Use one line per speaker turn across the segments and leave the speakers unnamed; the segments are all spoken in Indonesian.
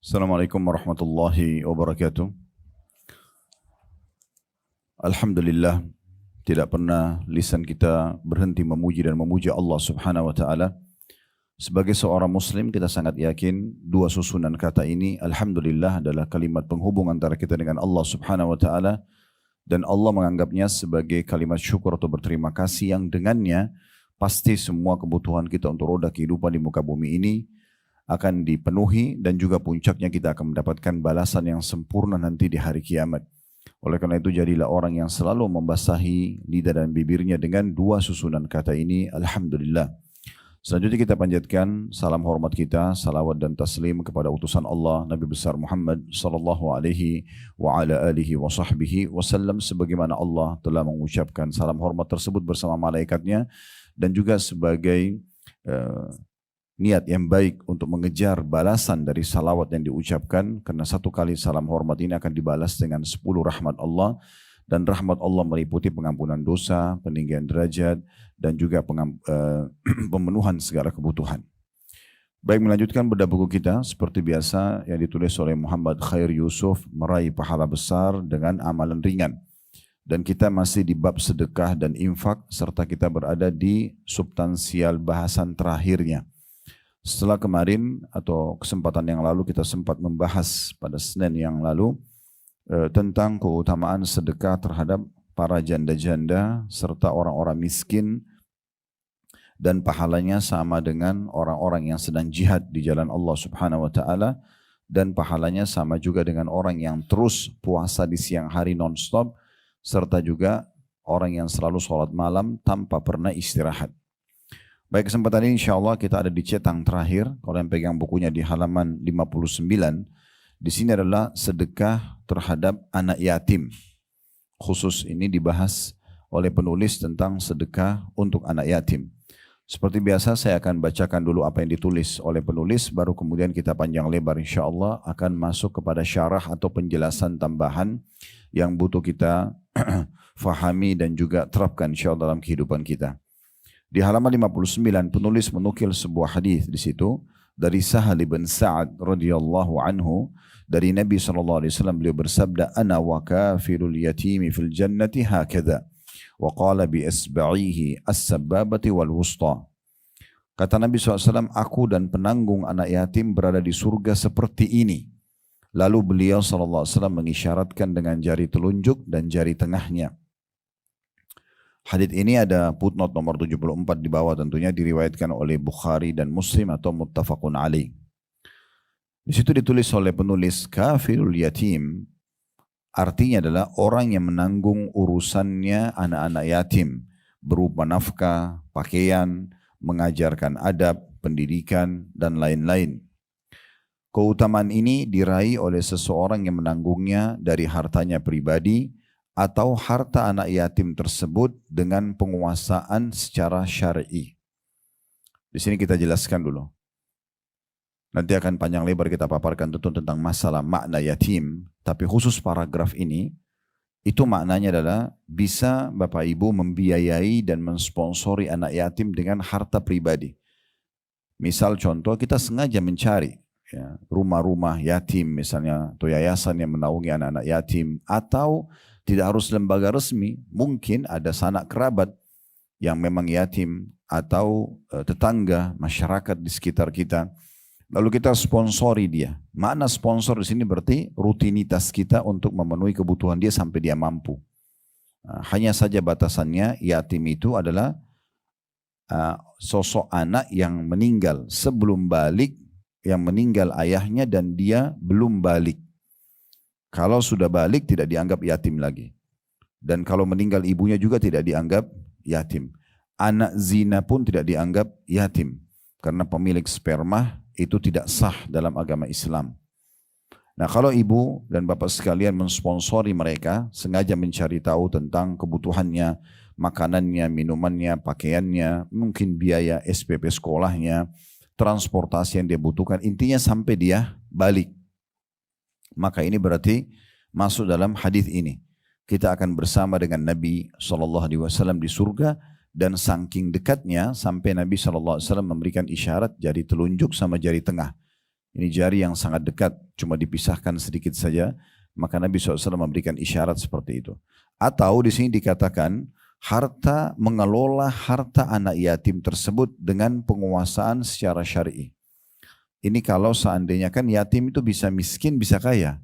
Assalamualaikum warahmatullahi wabarakatuh. Alhamdulillah, tidak pernah lisan kita berhenti memuji dan memuji Allah Subhanahu wa taala. Sebagai seorang muslim kita sangat yakin dua susunan kata ini alhamdulillah adalah kalimat penghubung antara kita dengan Allah Subhanahu wa taala, dan Allah menganggapnya sebagai kalimat syukur atau berterima kasih yang dengannya pasti semua kebutuhan kita untuk roda kehidupan di muka bumi ini akan dipenuhi, dan juga puncaknya kita akan mendapatkan balasan yang sempurna nanti di hari kiamat. Oleh karena itu jadilah orang yang selalu membasahi lidah dan bibirnya dengan dua susunan kata ini, alhamdulillah. Selanjutnya kita panjatkan salam hormat kita, salawat dan taslim kepada utusan Allah Nabi besar Muhammad sallallahu alaihi wa ala alihi wa sahbihi wasallam, sebagaimana Allah telah mengucapkan salam hormat tersebut bersama malaikatnya, dan juga sebagai niat yang baik untuk mengejar balasan dari salawat yang diucapkan, karena satu kali salam hormat ini akan dibalas dengan 10 rahmat Allah, dan rahmat Allah meliputi pengampunan dosa, peninggian derajat, dan juga pemenuhan segala kebutuhan. Baik, melanjutkan bedah buku kita seperti biasa yang ditulis oleh Muhammad Khair Yusuf, Meraih Pahala Besar dengan Amalan Ringan. Dan kita masih di bab sedekah dan infak, serta kita berada di substansial bahasan terakhirnya. Setelah kemarin atau kesempatan yang lalu kita sempat membahas pada Senin yang lalu tentang keutamaan sedekah terhadap para janda-janda serta orang-orang miskin, dan pahalanya sama dengan orang-orang yang sedang jihad di jalan Allah Subhanahu wa taala, dan pahalanya sama juga dengan orang yang terus puasa di siang hari non-stop, serta juga orang yang selalu sholat malam tanpa pernah istirahat. Baik, kesempatan ini insya Allah kita ada di cetang terakhir. Kalau yang pegang bukunya di halaman 59, di sini adalah sedekah terhadap anak yatim. Khusus ini dibahas oleh penulis tentang sedekah untuk anak yatim. Seperti biasa saya akan bacakan dulu apa yang ditulis oleh penulis, baru kemudian kita panjang lebar insya Allah akan masuk kepada syarah atau penjelasan tambahan yang butuh kita fahami dan juga terapkan insya Allah dalam kehidupan kita. Di halaman 59 penulis menukil sebuah hadis di situ dari Sahal bin Sa'ad radhiyallahu anhu, dari Nabi SAW beliau bersabda, ana wa kafirul yatimi fil jannati hakadha, wa qala bi asba'ihi as-sabbabati wal wusta. Kata Nabi SAW, aku dan penanggung anak yatim berada di surga seperti ini. Lalu beliau SAW mengisyaratkan dengan jari telunjuk dan jari tengahnya. Hadits ini ada footnote nomor 74 di bawah, tentunya diriwayatkan oleh Bukhari dan Muslim atau muttafaqun alaih. Di situ ditulis oleh penulis kafirul yatim, artinya adalah orang yang menanggung urusannya anak-anak yatim berupa nafkah, pakaian, mengajarkan adab, pendidikan, dan lain-lain. Keutamaan ini diraih oleh seseorang yang menanggungnya dari hartanya pribadi atau harta anak yatim tersebut dengan penguasaan secara syar'i. Di sini kita jelaskan dulu. Nanti akan panjang lebar kita paparkan tentu tentang masalah makna yatim, tapi khusus paragraf ini, itu maknanya adalah bisa Bapak Ibu membiayai dan mensponsori anak yatim dengan harta pribadi. Misal contoh, kita sengaja mencari rumah-rumah yatim misalnya, atau yayasan yang menaungi anak-anak yatim, atau tidak harus lembaga resmi, mungkin ada sanak kerabat yang memang yatim atau tetangga, masyarakat di sekitar kita. Lalu kita sponsori dia. Makna sponsor di sini berarti rutinitas kita untuk memenuhi kebutuhan dia sampai dia mampu. Hanya saja batasannya yatim itu adalah sosok anak yang meninggal sebelum balik, yang meninggal ayahnya dan dia belum balik. Kalau sudah balik tidak dianggap yatim lagi. Dan kalau meninggal ibunya juga tidak dianggap yatim. Anak zina pun tidak dianggap yatim. Karena pemilik sperma itu tidak sah dalam agama Islam. Nah, kalau ibu dan bapak sekalian mensponsori mereka, sengaja mencari tahu tentang kebutuhannya, makanannya, minumannya, pakaiannya, mungkin biaya SPP sekolahnya, transportasi yang dia butuhkan, intinya sampai dia balik. Maka ini berarti masuk dalam hadis ini. Kita akan bersama dengan Nabi SAW di surga, dan saking dekatnya sampai Nabi SAW memberikan isyarat jari telunjuk sama jari tengah. Ini jari yang sangat dekat, cuma dipisahkan sedikit saja. Maka Nabi SAW memberikan isyarat seperti itu. Atau di sini dikatakan mengelola harta anak yatim tersebut dengan penguasaan secara syar'i. Ini kalau seandainya kan yatim itu bisa miskin, bisa kaya.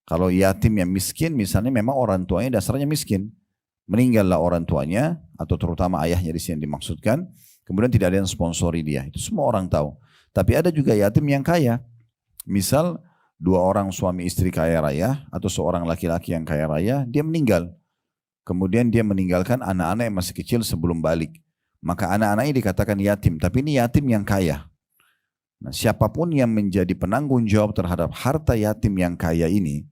Kalau yatim yang miskin misalnya memang orang tuanya dasarnya miskin. Meninggallah orang tuanya atau terutama ayahnya di sini dimaksudkan. Kemudian tidak ada yang sponsori dia. Itu semua orang tahu. Tapi ada juga yatim yang kaya. Misal 2 orang suami istri kaya raya atau seorang laki-laki yang kaya raya, dia meninggal. Kemudian dia meninggalkan anak-anak yang masih kecil sebelum balik. Maka anak-anaknya dikatakan yatim. Tapi ini yatim yang kaya. Nah, siapapun yang menjadi penanggung jawab terhadap harta yatim yang kaya ini,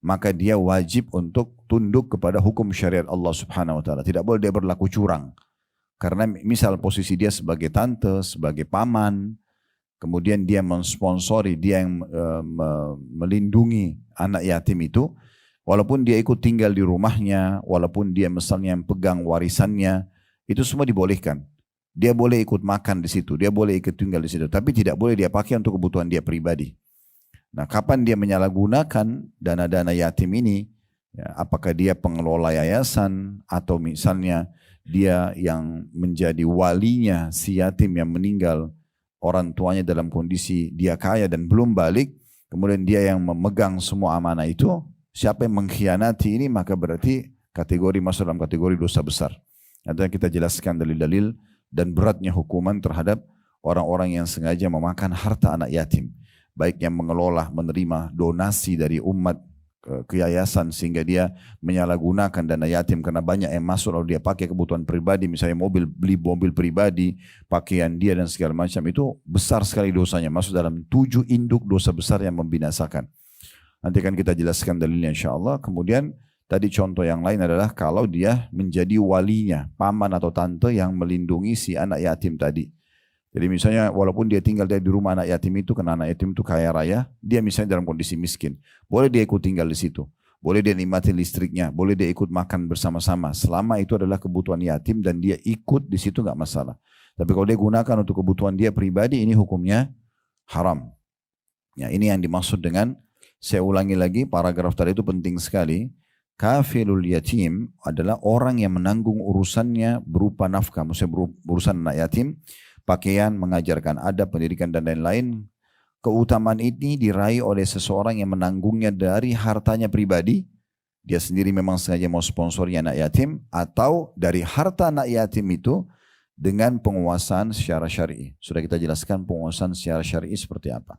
maka dia wajib untuk tunduk kepada hukum syariat Allah Subhanahu wa taala. Tidak boleh dia berlaku curang. Karena misal posisi dia sebagai tante, sebagai paman, kemudian dia mensponsori, dia yang melindungi anak yatim itu, walaupun dia ikut tinggal di rumahnya, walaupun dia misalnya yang pegang warisannya, itu semua dibolehkan. Dia boleh ikut makan di situ, dia boleh ikut tinggal di situ, tapi tidak boleh dia pakai untuk kebutuhan dia pribadi. Nah, kapan dia menyalahgunakan dana-dana yatim ini, ya, apakah dia pengelola yayasan atau misalnya dia yang menjadi walinya si yatim yang meninggal, orang tuanya dalam kondisi dia kaya dan belum balik, kemudian dia yang memegang semua amanah itu, siapa yang mengkhianati ini maka berarti masuk dalam kategori dosa besar. Nanti kita jelaskan dalil-dalil dan beratnya hukuman terhadap orang-orang yang sengaja memakan harta anak yatim. Baik yang mengelola, menerima donasi dari umat ke yayasan sehingga dia menyalahgunakan dana yatim karena banyak yang masuk lalu dia pakai kebutuhan pribadi, misalnya beli mobil pribadi, pakaian dia dan segala macam, itu besar sekali dosanya, masuk dalam 7 induk dosa besar yang membinasakan. Nanti kan kita jelaskan dalilnya insyaAllah. Kemudian tadi contoh yang lain adalah kalau dia menjadi walinya, paman atau tante yang melindungi si anak yatim tadi. Jadi misalnya walaupun dia tinggal di rumah anak yatim itu, karena anak yatim itu kaya raya, dia misalnya dalam kondisi miskin, boleh dia ikut tinggal di situ, boleh dia nikmati listriknya, boleh dia ikut makan bersama-sama, selama itu adalah kebutuhan yatim dan dia ikut di situ nggak masalah. Tapi kalau dia gunakan untuk kebutuhan dia pribadi, ini hukumnya haram. Ya, ini yang dimaksud dengan, saya ulangi lagi, paragraf tadi itu penting sekali. Kafilul yatim adalah orang yang menanggung urusannya berupa nafkah, maksudnya urusan anak yatim, pakaian, mengajarkan adab, pendidikan dan lain-lain. Keutamaan ini diraih oleh seseorang yang menanggungnya dari hartanya pribadi. Dia sendiri memang sengaja mau sponsori anak yatim, atau dari harta anak yatim itu dengan penguasaan secara syar'i. Sudah kita jelaskan penguasaan secara syar'i seperti apa.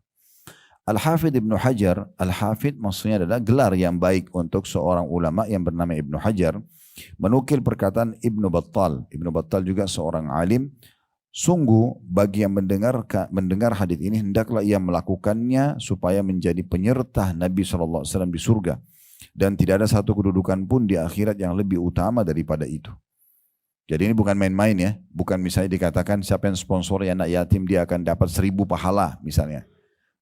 Al-Hafidh Ibnu Hajar, Al-Hafidh maksudnya adalah gelar yang baik untuk seorang ulama yang bernama Ibnu Hajar, menukil perkataan Ibnu Battal. Ibnu Battal juga seorang alim. Sungguh bagi yang mendengar hadis ini hendaklah ia melakukannya supaya menjadi penyerta Nabi SAW di surga. Dan tidak ada satu kedudukan pun di akhirat yang lebih utama daripada itu. Jadi ini bukan main-main ya. Bukan misalnya dikatakan siapa yang sponsori anak yatim dia akan dapat 1000 pahala misalnya.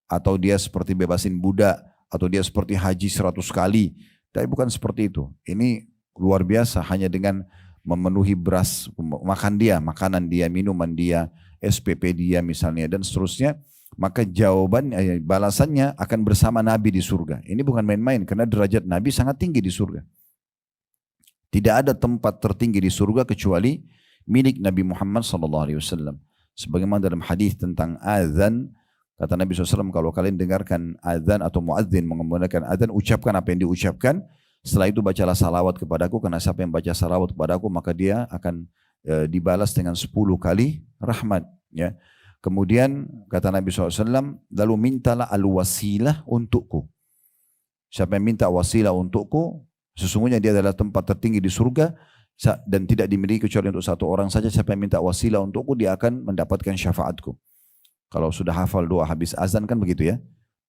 Atau dia seperti bebasin budak. Atau dia seperti haji 100 kali. Tapi bukan seperti itu. Ini luar biasa hanya dengan memenuhi beras, makan dia, makanan dia, minuman dia, SPP dia misalnya dan seterusnya, maka balasannya akan bersama Nabi di surga. Ini bukan main-main karena derajat Nabi sangat tinggi di surga. Tidak ada tempat tertinggi di surga kecuali milik Nabi Muhammad SAW. Sebagaimana dalam hadis tentang azan, kata Nabi SAW, kalau kalian dengarkan azan atau muadzin mengumandangkan azan, ucapkan apa yang diucapkan. Setelah itu bacalah salawat kepadaku, karena siapa yang baca salawat kepadaku maka dia akan dibalas dengan 10 kali rahmat. Ya. Kemudian kata Nabi SAW, lalu mintalah al-wasilah untukku. Siapa yang minta wasilah untukku, sesungguhnya dia adalah tempat tertinggi di surga dan tidak dimiliki kecuali untuk satu orang saja. Siapa yang minta wasilah untukku, dia akan mendapatkan syafaatku. Kalau sudah hafal doa habis azan kan begitu ya.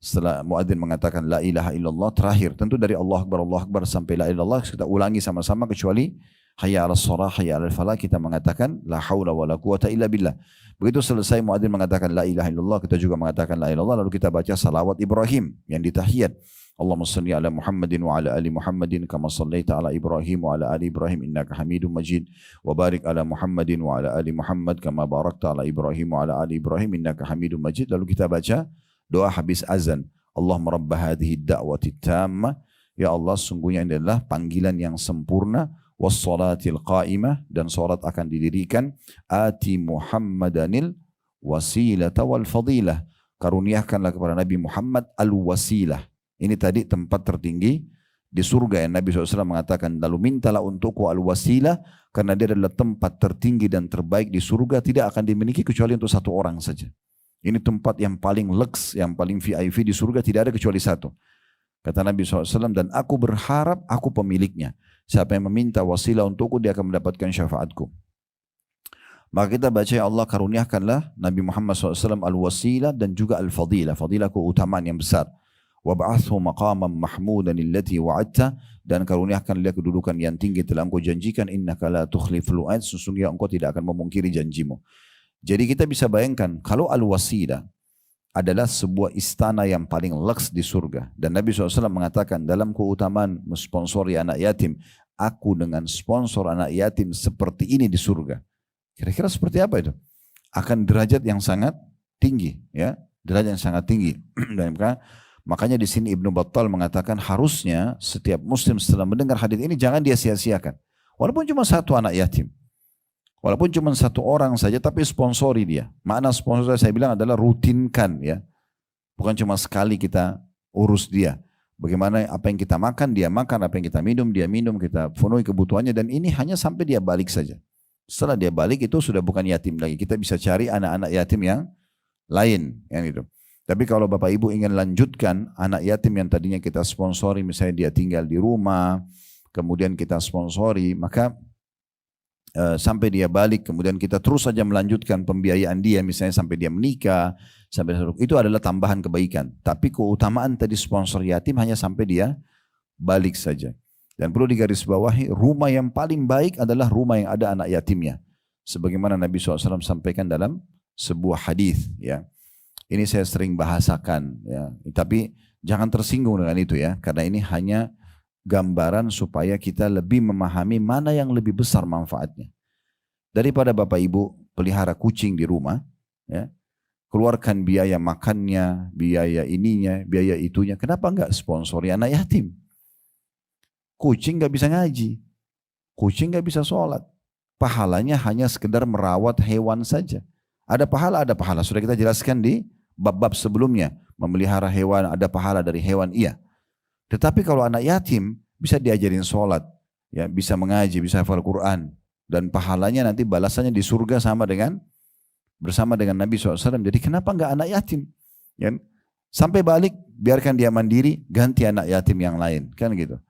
Setelah muadzin mengatakan la ilaha illallah, terakhir tentu dari Allah Akbar sampai la ilaha illallah kita ulangi sama-sama, kecuali hayya 'alas shalah, hayya 'alal falah kita mengatakan la haula wala quwata illa billah. Begitu selesai muadzin mengatakan la ilaha illallah, kita juga mengatakan la ilaha illallah, lalu kita baca salawat Ibrahim yang di tahiyat. Allahumma salli ala Muhammadin wa ala ali Muhammadin kama sallaita ala Ibrahim wa ala ali Ibrahim innaka Hamidum Majid, wa barik ala Muhammadin wa ala ali Muhammad kama barakta ala Ibrahim wa ala ali Ibrahim innaka Hamidum Majid. Lalu kita baca doa habis azan. Allahumma rabba hadhihi da'wati tammah. Ya Allah, sungguhnya ini adalah panggilan yang sempurna. Wassalatil qa'imah, dan salat akan didirikan. Ati Muhammadanil wasilata wal fadilah. Karuniakanlah kepada Nabi Muhammad al-wasilah. Ini tadi tempat tertinggi di surga yang Nabi SAW mengatakan, lalu mintalah untukku al-wasilah, karena dia adalah tempat tertinggi dan terbaik di surga, tidak akan dimiliki kecuali untuk satu orang saja. Ini tempat yang paling lux, yang paling VIP di surga, tidak ada kecuali satu. Kata Nabi SAW, dan aku berharap aku pemiliknya. Siapa yang meminta wasilah untukku, dia akan mendapatkan syafaatku. Maka kita baca, ya Allah karuniakanlah Nabi Muhammad SAW al-wasilah dan juga al-fadilah. Fadilah keutamaan yang besar. Wab'athu maqaman mahmudan illati wa'adta, dan karuniakan dia kedudukan yang tinggi telah engkau janjikan, innaka la tukhliful mi'ad, sesungguhnya engkau tidak akan memungkiri janjimu. Jadi kita bisa bayangkan kalau al-wasilah adalah sebuah istana yang paling lux di surga. Dan Nabi SAW mengatakan dalam keutamaan mensponsori anak yatim, aku dengan sponsor anak yatim seperti ini di surga. Kira-kira seperti apa itu? Akan derajat yang sangat tinggi, ya, derajat yang sangat tinggi. Dan makanya di sini Ibnu Battal mengatakan harusnya setiap muslim setelah mendengar hadis ini jangan dia sia-siakan. Walaupun cuma satu anak yatim. Walaupun cuma satu orang saja, tapi sponsori dia. Makna sponsor saya bilang adalah rutinkan, ya. Bukan cuma sekali kita urus dia. Bagaimana apa yang kita makan, dia makan. Apa yang kita minum, dia minum. Kita penuhi kebutuhannya. Dan ini hanya sampai dia balik saja. Setelah dia balik itu sudah bukan yatim lagi. Kita bisa cari anak-anak yatim yang lain. Yang itu. Tapi kalau Bapak Ibu ingin lanjutkan anak yatim yang tadinya kita sponsori, misalnya dia tinggal di rumah, kemudian kita sponsori, maka sampai dia balik, kemudian kita terus saja melanjutkan pembiayaan dia, misalnya sampai dia menikah, itu adalah tambahan kebaikan. Tapi keutamaan tadi sponsor yatim hanya sampai dia balik saja. Dan perlu digarisbawahi, rumah yang paling baik adalah rumah yang ada anak yatimnya. Sebagaimana Nabi SAW sampaikan dalam sebuah hadis, ya. Ini saya sering bahasakan, ya. Tapi jangan tersinggung dengan itu, ya, karena ini hanya gambaran supaya kita lebih memahami mana yang lebih besar manfaatnya. Daripada Bapak Ibu pelihara kucing di rumah, ya, keluarkan biaya makannya, biaya ininya, biaya itunya. Kenapa enggak sponsori anak yatim? Kucing enggak bisa ngaji, kucing enggak bisa sholat. Pahalanya hanya sekedar merawat hewan saja. Ada pahala, ada pahala. Sudah kita jelaskan di bab-bab sebelumnya. Memelihara hewan, ada pahala dari hewan, iya. Tetapi kalau anak yatim bisa diajarin sholat, ya, bisa mengaji, bisa hafal Quran, dan pahalanya nanti balasannya di surga bersama dengan Nabi SAW. Jadi kenapa enggak anak yatim? Ya, sampai balik biarkan dia mandiri, ganti anak yatim yang lain, kan gitu.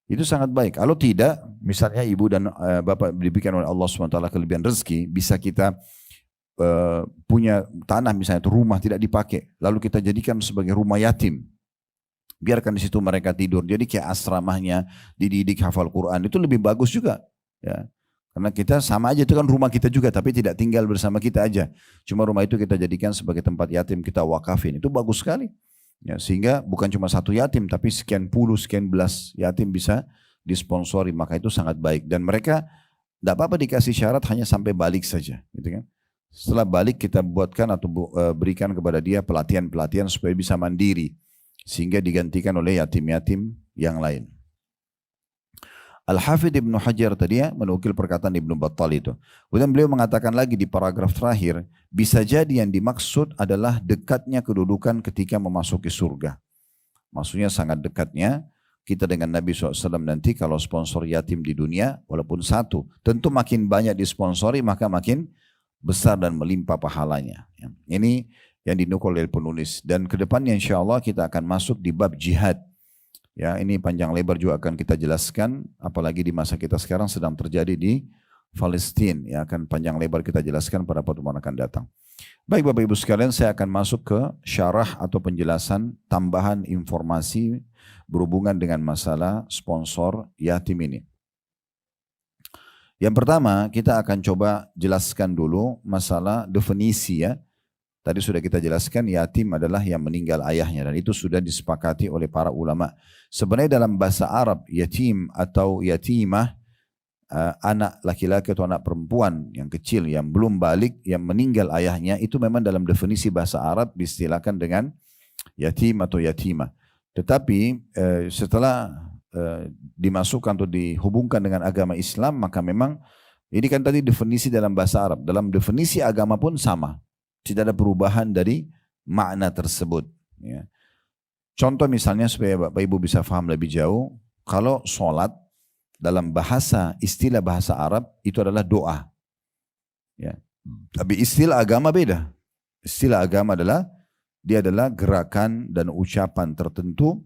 Itu sangat baik. Kalau tidak, misalnya ibu dan bapak diberikan oleh Allah SWT kelebihan rezeki, bisa kita punya tanah misalnya, itu rumah tidak dipakai, lalu kita jadikan sebagai rumah yatim. Biarkan di situ mereka tidur. Jadi kayak asramahnya, dididik hafal Quran. Itu lebih bagus juga. Ya. Karena kita sama aja, itu kan rumah kita juga. Tapi tidak tinggal bersama kita aja. Cuma rumah itu kita jadikan sebagai tempat yatim, kita wakafin. Itu bagus sekali. Ya, sehingga bukan cuma satu yatim, tapi sekian puluh, sekian belas yatim bisa disponsori. Maka itu sangat baik. Dan mereka tidak apa-apa dikasih syarat hanya sampai balik saja. Gitu kan. Setelah balik kita buatkan atau berikan kepada dia pelatihan-pelatihan supaya bisa mandiri. Sehingga digantikan oleh yatim-yatim yang lain. Al-Hafidh Ibnu Hajar tadi ya, menukil perkataan Ibnu Battal itu. Kemudian beliau mengatakan lagi di paragraf terakhir, bisa jadi yang dimaksud adalah dekatnya kedudukan ketika memasuki surga. Maksudnya sangat dekatnya kita dengan Nabi SAW nanti kalau sponsor yatim di dunia, walaupun satu, tentu makin banyak disponsori maka makin besar dan melimpah pahalanya. Ini yang dinukul oleh penulis. Dan kedepannya insya Allah kita akan masuk di bab jihad. Ya, ini panjang lebar juga akan kita jelaskan, apalagi di masa kita sekarang sedang terjadi di Palestina. Ya, akan panjang lebar kita jelaskan pada pertemuan akan datang. Baik Bapak Ibu sekalian, saya akan masuk ke syarah atau penjelasan tambahan informasi berhubungan dengan masalah sponsor yatim ini. Yang pertama, kita akan coba jelaskan dulu masalah definisi, ya. Tadi sudah kita jelaskan yatim adalah yang meninggal ayahnya, dan itu sudah disepakati oleh para ulama. Sebenarnya dalam bahasa Arab yatim atau yatimah, anak laki-laki atau anak perempuan yang kecil yang belum balik yang meninggal ayahnya, itu memang dalam definisi bahasa Arab diistilahkan dengan yatim atau yatimah. Tetapi setelah dimasukkan atau dihubungkan dengan agama Islam, maka memang ini kan tadi definisi dalam bahasa Arab. Dalam definisi agama pun sama. Tidak ada perubahan dari makna tersebut. Ya. Contoh misalnya supaya Bapak Ibu bisa paham lebih jauh. Kalau sholat dalam bahasa, istilah bahasa Arab itu adalah doa. Ya. Tapi istilah agama beda. Istilah agama adalah, dia adalah gerakan dan ucapan tertentu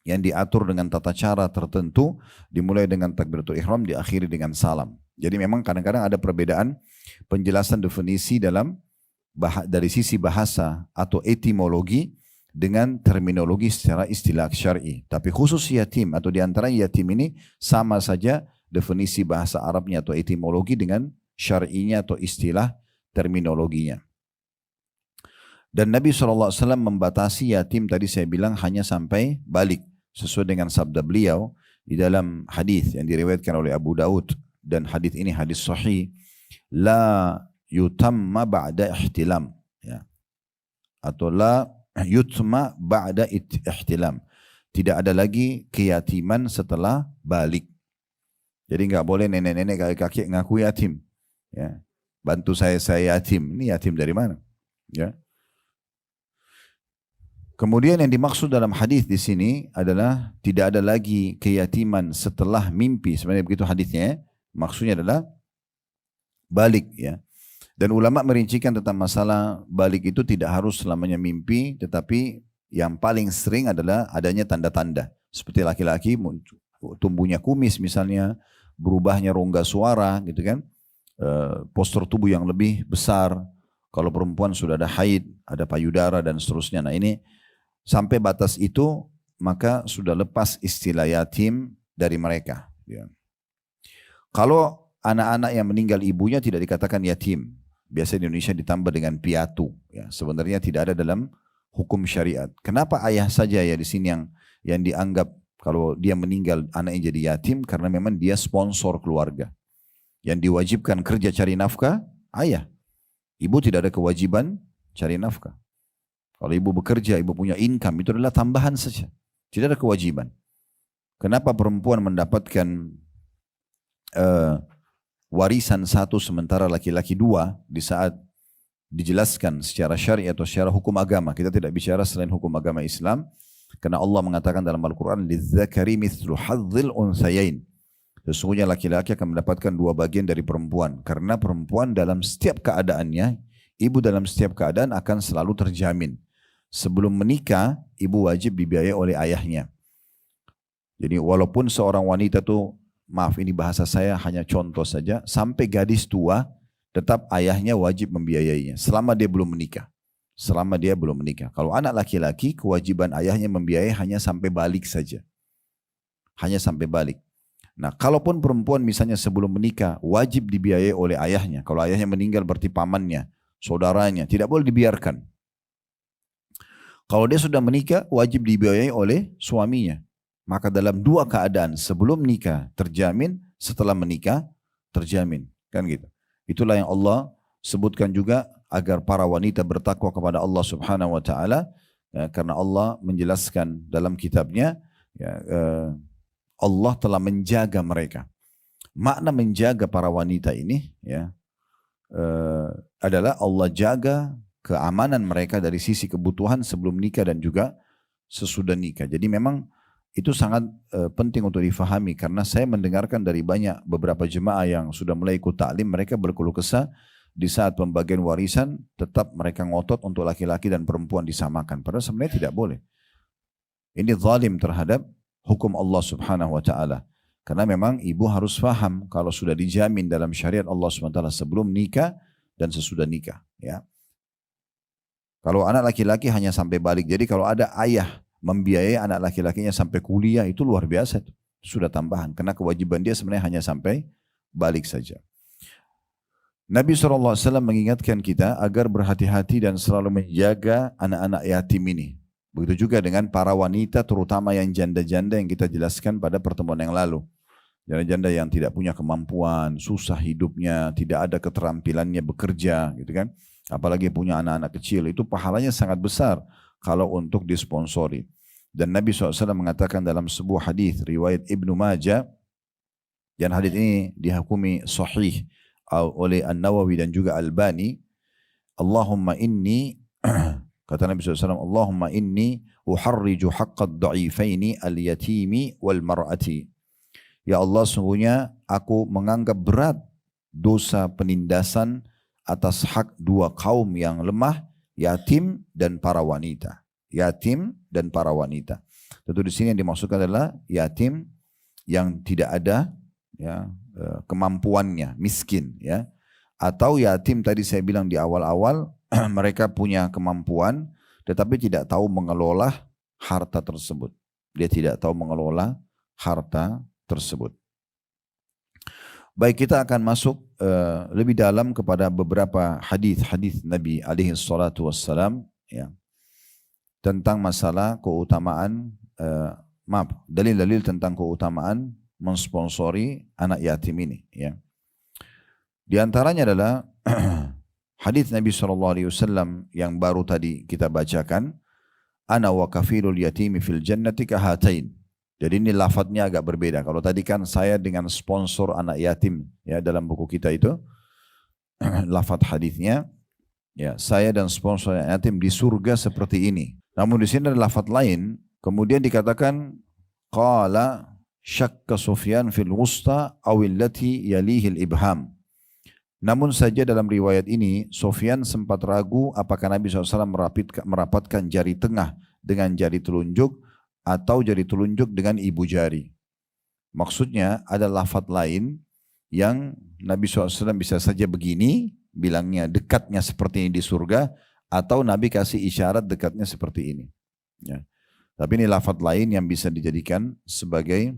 yang diatur dengan tata cara tertentu, dimulai dengan takbiratul ihram, diakhiri dengan salam. Jadi memang kadang-kadang ada perbedaan penjelasan definisi dari sisi bahasa atau etimologi dengan terminologi secara istilah syar'i. Tapi khusus yatim atau diantara yatim ini sama saja definisi bahasa Arabnya atau etimologi dengan syar'inya atau istilah terminologinya. Dan Nabi SAW membatasi yatim tadi saya bilang hanya sampai balik. Sesuai dengan sabda beliau di dalam hadis yang diriwayatkan oleh Abu Daud. Dan hadis ini hadis sahih. La yutamma ba'da ihtilam. Ya. Atau la yutma ba'da ihtilam. Tidak ada lagi keyatiman setelah balik. Jadi enggak boleh nenek-nenek kakek-kakek ngaku yatim. Ya. Bantu saya yatim. Ini yatim dari mana? Ya. Kemudian yang dimaksud dalam hadis di sini adalah tidak ada lagi keyatiman setelah mimpi. Sebenarnya begitu hadisnya. Ya. Maksudnya adalah balik, ya. Dan ulama merincikan tentang masalah balik itu tidak harus selamanya mimpi, tetapi yang paling sering adalah adanya tanda-tanda. Seperti laki-laki tumbuhnya kumis misalnya, berubahnya rongga suara gitu kan, postur tubuh yang lebih besar. Kalau perempuan sudah ada haid, ada payudara dan seterusnya. Nah ini sampai batas itu maka sudah lepas istilah yatim dari mereka. Ya. Kalau anak-anak yang meninggal ibunya tidak dikatakan yatim. Biasa di Indonesia ditambah dengan piatu. Ya, sebenarnya tidak ada dalam hukum syariat. Kenapa ayah saja ya di sini yang dianggap kalau dia meninggal anaknya jadi yatim? Karena memang dia sponsor keluarga. Yang diwajibkan kerja cari nafkah, ayah. Ibu tidak ada kewajiban cari nafkah. Kalau ibu bekerja, ibu punya income, itu adalah tambahan saja. Tidak ada kewajiban. Kenapa perempuan mendapatkan warisan satu sementara laki-laki dua di saat dijelaskan secara syar'i atau secara hukum agama? Kita tidak bicara selain hukum agama Islam, karena Allah mengatakan dalam Al-Quran, lidzakari mithlu hadzil unthayain. Sesungguhnya laki-laki akan mendapatkan dua bagian dari perempuan, karena perempuan dalam setiap keadaannya, ibu dalam setiap keadaan akan selalu terjamin. Sebelum menikah, ibu wajib dibiayai oleh ayahnya. Jadi walaupun seorang wanita tuh, maaf ini bahasa saya hanya contoh saja, sampai gadis tua tetap ayahnya wajib membiayainya selama dia belum menikah. Selama dia belum menikah. Kalau anak laki-laki kewajiban ayahnya membiayai hanya sampai balik saja. Hanya sampai balik. Nah kalaupun perempuan misalnya sebelum menikah wajib dibiayai oleh ayahnya. Kalau ayahnya meninggal berarti pamannya, saudaranya, tidak boleh dibiarkan. Kalau dia sudah menikah wajib dibiayai oleh suaminya. Maka dalam dua keadaan, sebelum nikah terjamin, setelah menikah terjamin. Kan gitu. Itulah yang Allah sebutkan juga agar para wanita bertakwa kepada Allah Subhanahu wa taala, ya, karena Allah menjelaskan dalam kitabnya, ya, Allah telah menjaga mereka. Makna menjaga para wanita ini, ya, adalah Allah jaga keamanan mereka dari sisi kebutuhan sebelum nikah dan juga sesudah nikah. Jadi memang itu sangat penting untuk difahami, karena saya mendengarkan dari beberapa jemaah yang sudah mulai ikut taklim, mereka berkeluh kesah di saat pembagian warisan tetap mereka ngotot untuk laki-laki dan perempuan disamakan. Padahal sebenarnya tidak boleh. Ini zalim terhadap hukum Allah Subhanahu wa taala. Karena memang ibu harus faham kalau sudah dijamin dalam syariat Allah Subhanahu wa taala sebelum nikah dan sesudah nikah, ya. Kalau anak laki-laki hanya sampai balik. Jadi kalau ada ayah membiayai anak laki-lakinya sampai kuliah, itu luar biasa. Sudah tambahan. Karena kewajiban dia sebenarnya hanya sampai balik saja. Nabi SAW mengingatkan kita agar berhati-hati dan selalu menjaga anak-anak yatim ini. Begitu juga dengan para wanita, terutama yang janda-janda yang kita jelaskan pada pertemuan yang lalu. Janda-janda yang tidak punya kemampuan, susah hidupnya, tidak ada keterampilannya bekerja, gitu kan. Apalagi punya anak-anak kecil, itu pahalanya sangat besar. kalau untuk disponsori. Dan Nabi SAW mengatakan dalam sebuah hadis riwayat Ibnu Majah, dan hadis ini dihukumi sahih oleh An-Nawawi dan juga Albani, Allahumma inni kata Nabi SAW, Allahumma inni uharriju haqqad da'ifaini al-yatimi wal mar'ati. Ya Allah, sungguhnya aku menganggap berat dosa penindasan atas hak dua kaum yang lemah, yatim dan para wanita. Yatim dan para wanita. Tentu di sini yang dimaksudkan adalah yatim yang tidak ada ya, kemampuannya, miskin, ya. Atau yatim tadi saya bilang di awal-awal mereka punya kemampuan tetapi tidak tahu mengelola harta tersebut. Dia tidak tahu mengelola harta tersebut. Baik, kita akan masuk lebih dalam kepada beberapa hadis Nabi alaihi salatu wassalam, ya, tentang masalah keutamaan, dalil-dalil tentang keutamaan mensponsori anak yatim ini, ya. Di antaranya adalah hadis Nabi SAW yang baru tadi kita bacakan, ana wa kafilul yatimi fil jannati kahatain. Jadi ini lafadznya agak berbeda. Kalau tadi kan saya dengan sponsor anak yatim, ya, dalam buku kita itu lafadz hadisnya, ya, saya dan sponsor anak yatim di surga seperti ini. Namun di sini ada lafadz lain, kemudian dikatakan qala syakka Sufyan fil wusta awillati yalihil ibham. Namun saja dalam riwayat ini Sufyan sempat ragu apakah Nabi SAW merapatkan jari tengah dengan jari telunjuk atau jari telunjuk dengan ibu jari. Maksudnya ada lafadz lain yang Nabi SAW bisa saja begini, bilangnya dekatnya seperti ini di surga, atau Nabi kasih isyarat dekatnya seperti ini. Ya. Tapi ini lafadz lain yang bisa dijadikan sebagai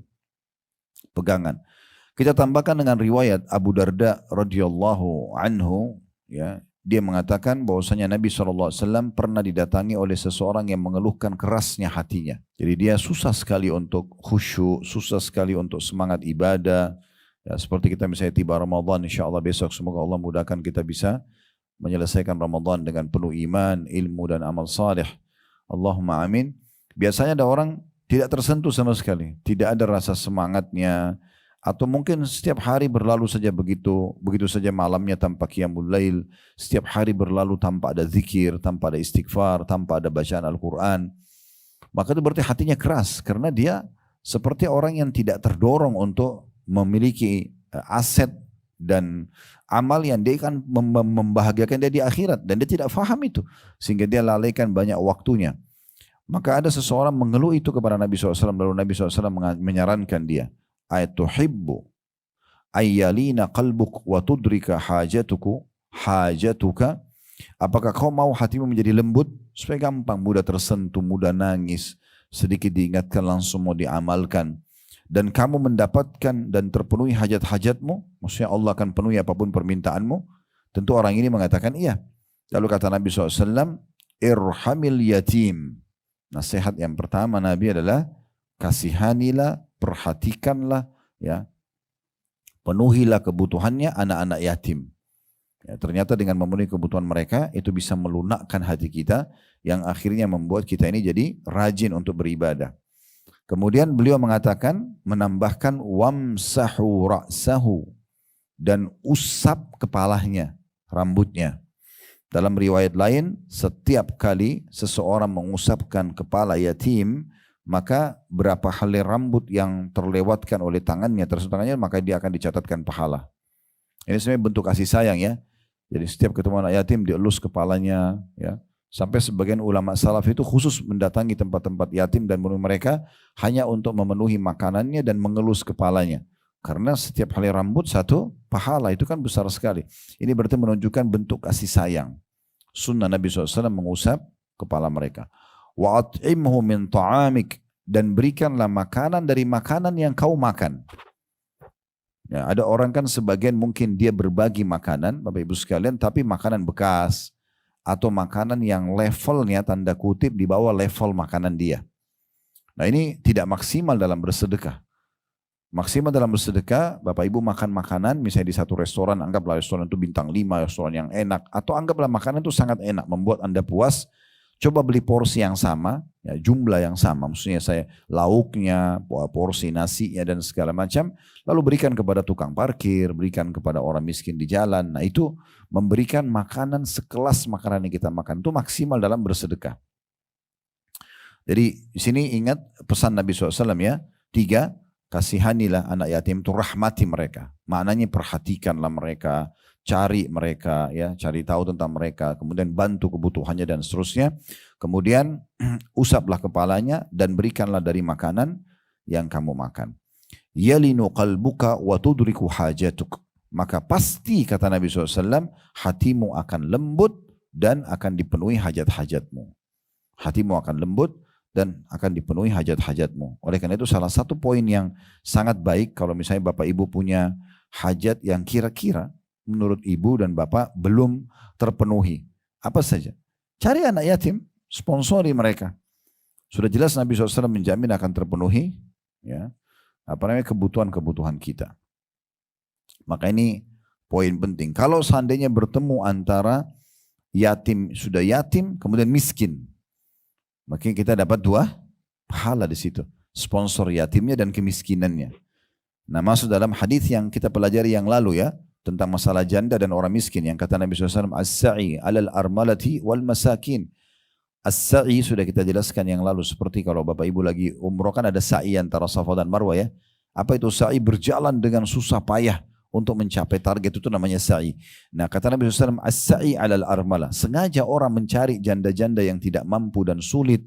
pegangan. Kita tambahkan dengan riwayat Abu Darda radhiyallahu anhu, ya, dia mengatakan bahwasanya Nabi SAW pernah didatangi oleh seseorang yang mengeluhkan kerasnya hatinya. Jadi dia susah sekali untuk khusyuk, susah sekali untuk semangat ibadah. Ya, seperti kita misalnya tiba Ramadan, insya Allah besok semoga Allah mudahkan kita bisa menyelesaikan Ramadan dengan penuh iman, ilmu dan amal saleh. Allahumma amin. Biasanya ada orang tidak tersentuh sama sekali, tidak ada rasa semangatnya, atau mungkin setiap hari berlalu saja begitu saja malamnya tanpa qiyamul lail, setiap hari berlalu tanpa ada zikir, tanpa ada istighfar, tanpa ada bacaan Al-Quran. Maka itu berarti hatinya keras, karena dia seperti orang yang tidak terdorong untuk memiliki aset dan amal yang dia akan membahagiakan dia di akhirat, dan dia tidak faham itu, sehingga dia lalaikan banyak waktunya. Maka ada seseorang mengeluh itu kepada Nabi SAW, lalu Nabi SAW menyarankan dia, ayatuhibbu ayyalina qalbuk wa tudrika hajatuka, apakah kau mau hatimu menjadi lembut supaya gampang, mudah tersentuh, mudah nangis, sedikit diingatkan langsung mau diamalkan, dan kamu mendapatkan dan terpenuhi hajat-hajatmu, maksudnya Allah akan penuhi apapun permintaanmu. Tentu orang ini mengatakan iya. Lalu kata Nabi SAW, irhamil yatim. Nasihat yang pertama Nabi adalah kasihanilah, perhatikanlah, ya, penuhilah kebutuhannya anak-anak yatim. Ya, ternyata dengan memenuhi kebutuhan mereka itu bisa melunakkan hati kita, yang akhirnya membuat kita ini jadi rajin untuk beribadah. Kemudian beliau mengatakan, menambahkan wamsahu ra'sahu, dan usap kepalanya, rambutnya. Dalam riwayat lain, setiap kali seseorang mengusapkan kepala yatim, maka berapa helai rambut yang terlewatkan oleh tangannya, tersentuh tangannya, maka dia akan dicatatkan pahala. Ini sebenarnya bentuk kasih sayang, ya. Jadi setiap ketemu anak yatim dielus kepalanya, ya. Sampai sebagian ulama salaf itu khusus mendatangi tempat-tempat yatim dan menemui mereka hanya untuk memenuhi makanannya dan mengelus kepalanya. Karena setiap helai rambut satu pahala, itu kan besar sekali. Ini berarti menunjukkan bentuk kasih sayang. Sunnah Nabi SAW mengusap kepala mereka. Wa at'imhu min ta'amik, dan berikanlah makanan dari makanan yang kau makan. Ya, ada orang kan sebagian mungkin dia berbagi makanan, Bapak Ibu sekalian, tapi makanan bekas atau makanan yang levelnya tanda kutip di bawah level makanan dia. Nah, ini tidak maksimal dalam bersedekah. Maksimal dalam bersedekah, Bapak Ibu makan makanan misalnya di satu restoran, anggaplah restoran itu bintang 5, restoran yang enak, atau anggaplah makanan itu sangat enak, membuat Anda puas, Coba beli porsi yang sama, ya, jumlah yang sama, maksudnya saya lauknya, porsi nasinya dan segala macam, lalu berikan kepada tukang parkir, berikan kepada orang miskin di jalan. Nah itu memberikan makanan sekelas makanan yang kita makan itu maksimal dalam bersedekah. Jadi di sini ingat pesan Nabi SAW ya, 3, kasihanilah anak yatim itu, rahmati mereka. Maknanya perhatikanlah mereka, cari mereka, ya, cari tahu tentang mereka, kemudian bantu kebutuhannya dan seterusnya. Kemudian usaplah kepalanya dan berikanlah dari makanan yang kamu makan. Yalinu qalbuka wa tudriku hajatuk. Maka pasti kata Nabi SAW, hatimu akan lembut dan akan dipenuhi hajat-hajatmu. Hatimu akan lembut dan akan dipenuhi hajat-hajatmu. Oleh karena itu salah satu poin yang sangat baik kalau misalnya Bapak Ibu punya hajat yang kira-kira menurut ibu dan bapak belum terpenuhi. Apa saja? Cari anak yatim, sponsori mereka. Sudah jelas Nabi SAW menjamin akan terpenuhi ya, kebutuhan-kebutuhan kita. Maka ini poin penting. Kalau seandainya bertemu antara yatim, sudah yatim, kemudian miskin, maka kita dapat 2 pahala di situ. Sponsor yatimnya dan kemiskinannya. Nah, masuk dalam hadis yang kita pelajari yang lalu ya, tentang masalah janda dan orang miskin yang kata Nabi SAW, as-sa'i alal armalati wal masakin. As-sa'i sudah kita jelaskan yang lalu, seperti kalau Bapak Ibu lagi umroh kan ada sa'i antara Safa dan Marwah ya. Apa itu sa'i? Berjalan dengan susah payah untuk mencapai target, itu namanya sa'i. Nah kata Nabi SAW, as-sa'i alal armala. Sengaja orang mencari janda-janda yang tidak mampu dan sulit,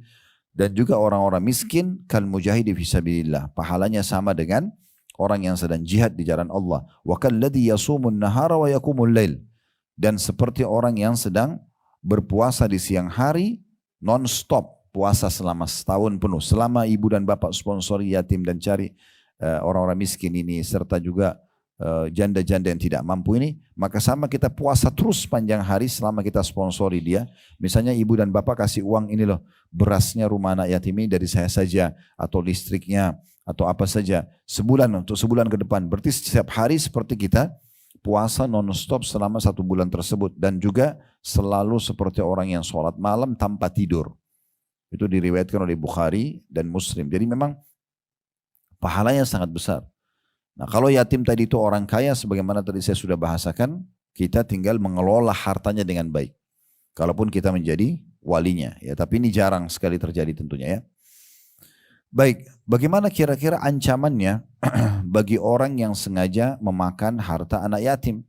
dan juga orang-orang miskin, kal mujahidi fisabilillah. Pahalanya sama dengan orang yang sedang jihad di jalan Allah. Wa kalladhi yasumun nahara wa yakumul lail. Dan seperti orang yang sedang berpuasa di siang hari non-stop, puasa selama setahun penuh. Selama ibu dan bapak sponsori yatim dan cari orang-orang miskin ini, serta juga janda-janda yang tidak mampu ini, maka sama kita puasa terus panjang hari selama kita sponsori dia. Misalnya ibu dan bapak kasih uang, ini loh berasnya rumah anak yatim ini dari saya saja, atau listriknya, atau apa saja, sebulan, untuk sebulan ke depan. Berarti setiap hari seperti kita puasa non-stop selama 1 bulan tersebut. Dan juga selalu seperti orang yang sholat malam tanpa tidur. Itu diriwayatkan oleh Bukhari dan Muslim. Jadi memang pahalanya sangat besar. Nah kalau yatim tadi itu orang kaya, sebagaimana tadi saya sudah bahasakan, kita tinggal mengelola hartanya dengan baik. Kalaupun kita menjadi walinya. Ya, tapi ini jarang sekali terjadi tentunya ya. Baik, bagaimana kira-kira ancamannya bagi orang yang sengaja memakan harta anak yatim?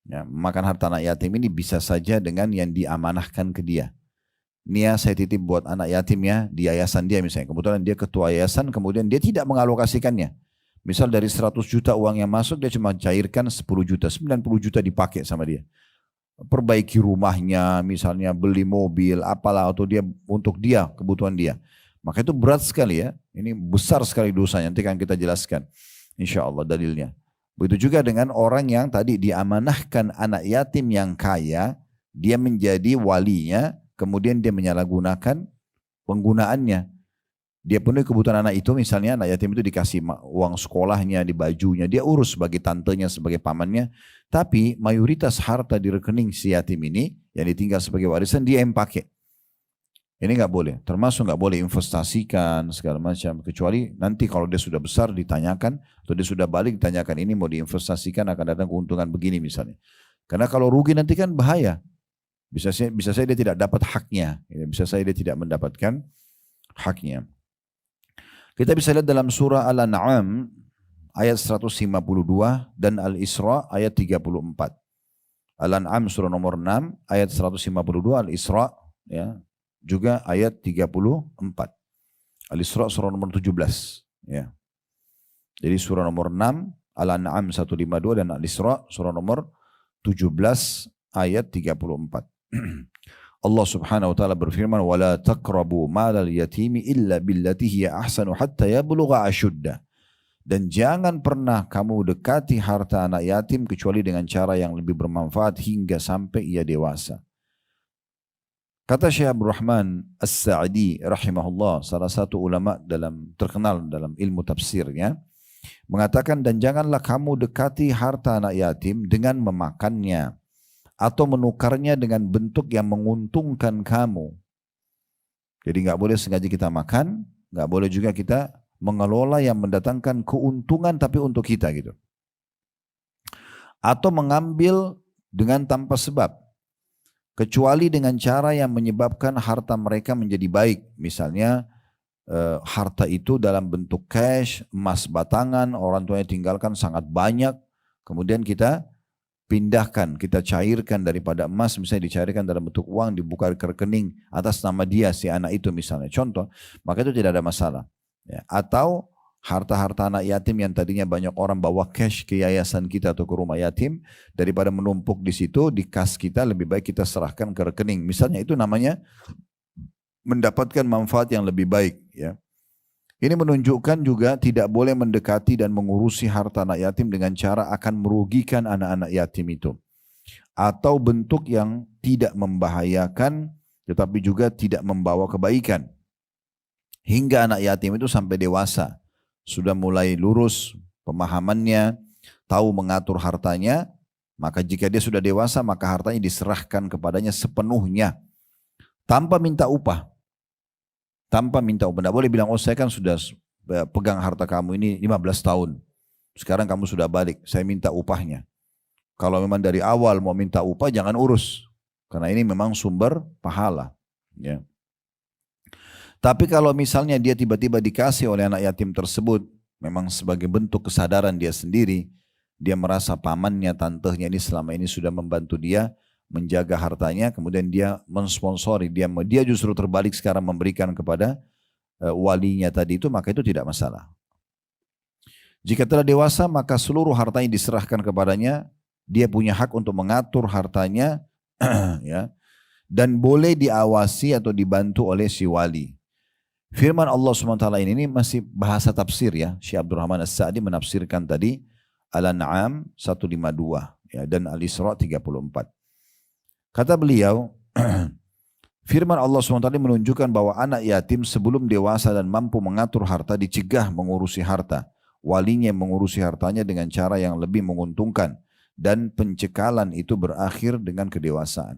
Ya, memakan harta anak yatim ini bisa saja dengan yang diamanahkan ke dia. Ini ya saya titip buat anak yatim ya di yayasan dia misalnya. Kebetulan dia ketua yayasan, kemudian dia tidak mengalokasikannya. Misal dari 100 juta uang yang masuk, dia cuma cairkan 10 juta, 90 juta dipakai sama dia. Perbaiki rumahnya, misalnya beli mobil, apalah, atau dia untuk dia, kebutuhan dia. Maka itu berat sekali ya, ini besar sekali dosanya, nanti akan kita jelaskan insya Allah dalilnya. Begitu juga dengan orang yang tadi diamanahkan anak yatim yang kaya, dia menjadi walinya, kemudian dia menyalahgunakan penggunaannya. Dia penuhi kebutuhan anak itu, misalnya anak yatim itu dikasih uang sekolahnya, di bajunya, dia urus sebagai tantenya, sebagai pamannya, tapi mayoritas harta di rekening si yatim ini, yang ditinggal sebagai warisan, dia yang pakai. Ini nggak boleh, termasuk nggak boleh investasikan segala macam, kecuali nanti kalau dia sudah besar ditanyakan, atau dia sudah balik ditanyakan, ini mau diinvestasikan akan datang keuntungan begini misalnya. Karena kalau rugi nanti kan bahaya, bisa saya dia tidak dapat haknya, bisa saya dia tidak mendapatkan haknya. Kita bisa lihat dalam surah Al-An'am ayat 152 dan Al-Isra ayat 34. Al-An'am surah nomor 6 ayat 152, Al-Isra ya juga ayat 34. Al-Isra surah nomor 17 ya. Jadi surah nomor 6, Al-An'am 152 dan Al-Isra surah nomor 17 ayat 34. Allah Subhanahu wa taala berfirman, "Wala taqrabu malal yatimi illa billati hiya ahsanu hatta yablugha ashuddah." Dan jangan pernah kamu dekati harta anak yatim kecuali dengan cara yang lebih bermanfaat hingga sampai ia dewasa. Kata Syekh Abdul Rahman As-Sa'di rahimahullah, salah satu ulama terkenal dalam ilmu tafsirnya, mengatakan, dan janganlah kamu dekati harta anak yatim dengan memakannya atau menukarnya dengan bentuk yang menguntungkan kamu. Jadi nggak boleh sengaja kita makan, nggak boleh juga kita mengelola yang mendatangkan keuntungan tapi untuk kita gitu. Atau mengambil dengan tanpa sebab. Kecuali dengan cara yang menyebabkan harta mereka menjadi baik. Misalnya harta itu dalam bentuk cash, emas batangan, orang tuanya tinggalkan sangat banyak. Kemudian kita pindahkan, kita cairkan daripada emas, misalnya dicairkan dalam bentuk uang, dibuka ke rekening atas nama dia, si anak itu misalnya. Contoh, maka itu tidak ada masalah. Ya. Atau harta-harta anak yatim yang tadinya banyak orang bawa cash ke yayasan kita atau ke rumah yatim, daripada menumpuk di situ, di kas kita, lebih baik kita serahkan ke rekening. Misalnya itu namanya mendapatkan manfaat yang lebih baik. Ya. Ini menunjukkan juga tidak boleh mendekati dan mengurusi harta anak yatim dengan cara akan merugikan anak-anak yatim itu. Atau bentuk yang tidak membahayakan tetapi juga tidak membawa kebaikan. Hingga anak yatim itu sampai dewasa. Sudah mulai lurus pemahamannya, tahu mengatur hartanya, maka jika dia sudah dewasa maka hartanya diserahkan kepadanya sepenuhnya. Tanpa minta upah. Tanpa minta upah. Tidak boleh bilang, oh saya kan sudah pegang harta kamu ini 15 tahun. Sekarang kamu sudah balik, saya minta upahnya. Kalau memang dari awal mau minta upah, jangan urus. Karena ini memang sumber pahala. Ya. Tapi kalau misalnya dia tiba-tiba dikasih oleh anak yatim tersebut, memang sebagai bentuk kesadaran dia sendiri, dia merasa pamannya, tantehnya ini selama ini sudah membantu dia, menjaga hartanya, kemudian dia mensponsori, dia justru terbalik sekarang memberikan kepada walinya tadi itu, maka itu tidak masalah. Jika telah dewasa, maka seluruh hartanya diserahkan kepadanya, dia punya hak untuk mengatur hartanya, ya, dan boleh diawasi atau dibantu oleh si wali. Firman Allah SWT ini masih bahasa tafsir ya, Syekh Abdul Rahman As-Sa'di menafsirkan tadi Al-An'am 152 ya, dan Al-Isra 34. Kata beliau, firman Allah SWT menunjukkan bahwa anak yatim sebelum dewasa dan mampu mengatur harta dicegah mengurusi harta. Walinya mengurusi hartanya dengan cara yang lebih menguntungkan. Dan pencekalan itu berakhir dengan kedewasaan.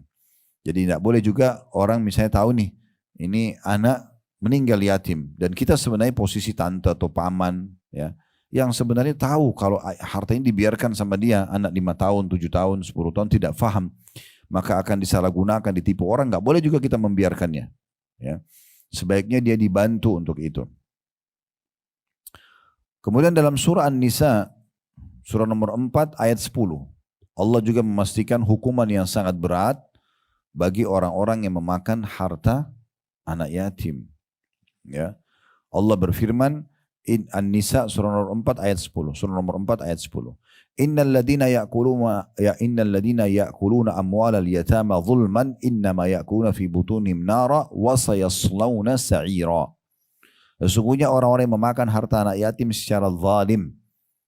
Jadi tidak boleh juga orang misalnya tahu nih, ini anak meninggal yatim. Dan kita sebenarnya posisi tante atau paman ya, yang sebenarnya tahu kalau harta ini dibiarkan sama dia, anak 5 tahun, 7 tahun, 10 tahun tidak faham. Maka akan disalahgunakan, ditipu orang, nggak boleh juga kita membiarkannya. Ya. Sebaiknya dia dibantu untuk itu. Kemudian dalam surah An-Nisa, surah nomor 4 ayat 10, Allah juga memastikan hukuman yang sangat berat bagi orang-orang yang memakan harta anak yatim. Ya. Allah berfirman, An-Nisa surah nomor 4 ayat 10, surah nomor 4 ayat 10. Innal ladina ya'kuluna amwalal yatama zulman innama ya'kuluna fi butunihim nara wa sayaslawna sa'ira. Sesungguhnya orang-orang yang memakan harta anak yatim secara zalim,